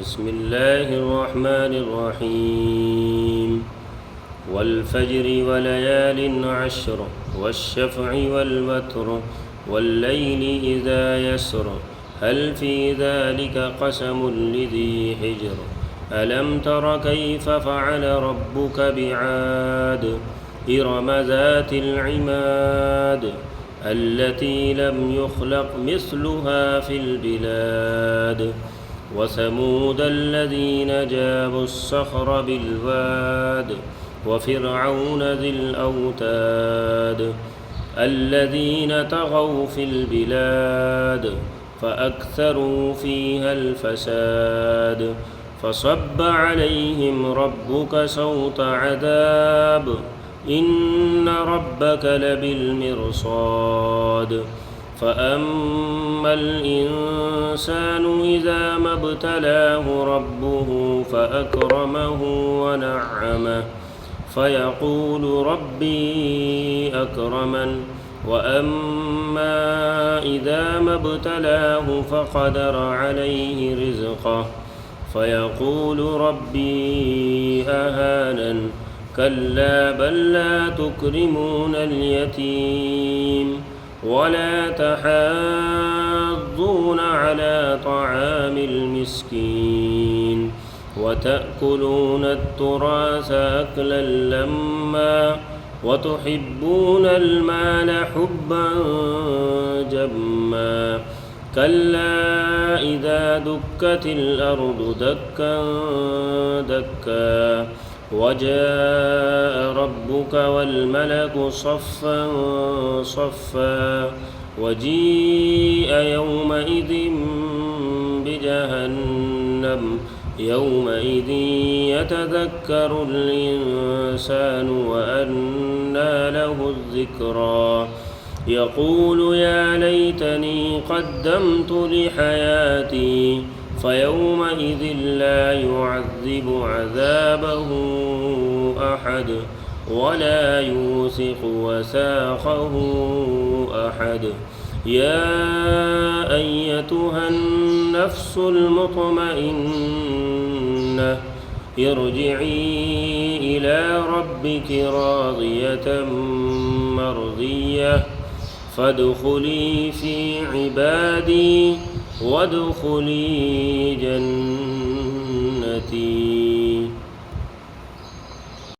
بسم الله الرحمن الرحيم والفجر وليال عشر والشفع والوتر والليل إذا يسر هل في ذلك قسم لذي حجر ألم تر كيف فعل ربك بعاد إرم ذات العماد التي لم يخلق مثلها في البلاد وثمود الذين جابوا الصخر بالواد وفرعون ذي الأوتاد الذين طغوا في البلاد فأكثروا فيها الفساد فصب عليهم ربك سوط عذاب إن ربك لبالمرصاد فأما الإنسان إذا ما ابتلاه ربه فأكرمه ونعمه فيقول ربي أكرمن وأما إذا ما ابتلاه فقدر عليه رزقه فيقول ربي أهانن كلا بل لا تكرمون اليتيم ولا تحاضون على طعام المسكين وتأكلون التراث أكلا لما وتحبون المال حبا جما كلا إذا دكت الأرض دكا دكا وجاء ربك والملك صفا صفا وجيء يومئذ بجهنم يومئذ يتذكر الإنسان وأنى له الذكرى يقول يا ليتني قدمت لحياتي فيومئذ لا يعذب عذابه أحد ولا يوثق وثاقه أحد يا أيتها النفس المطمئنة ارجعي إلى ربك راضية مرضية فادخلي في عبادي وادخلي جنتي.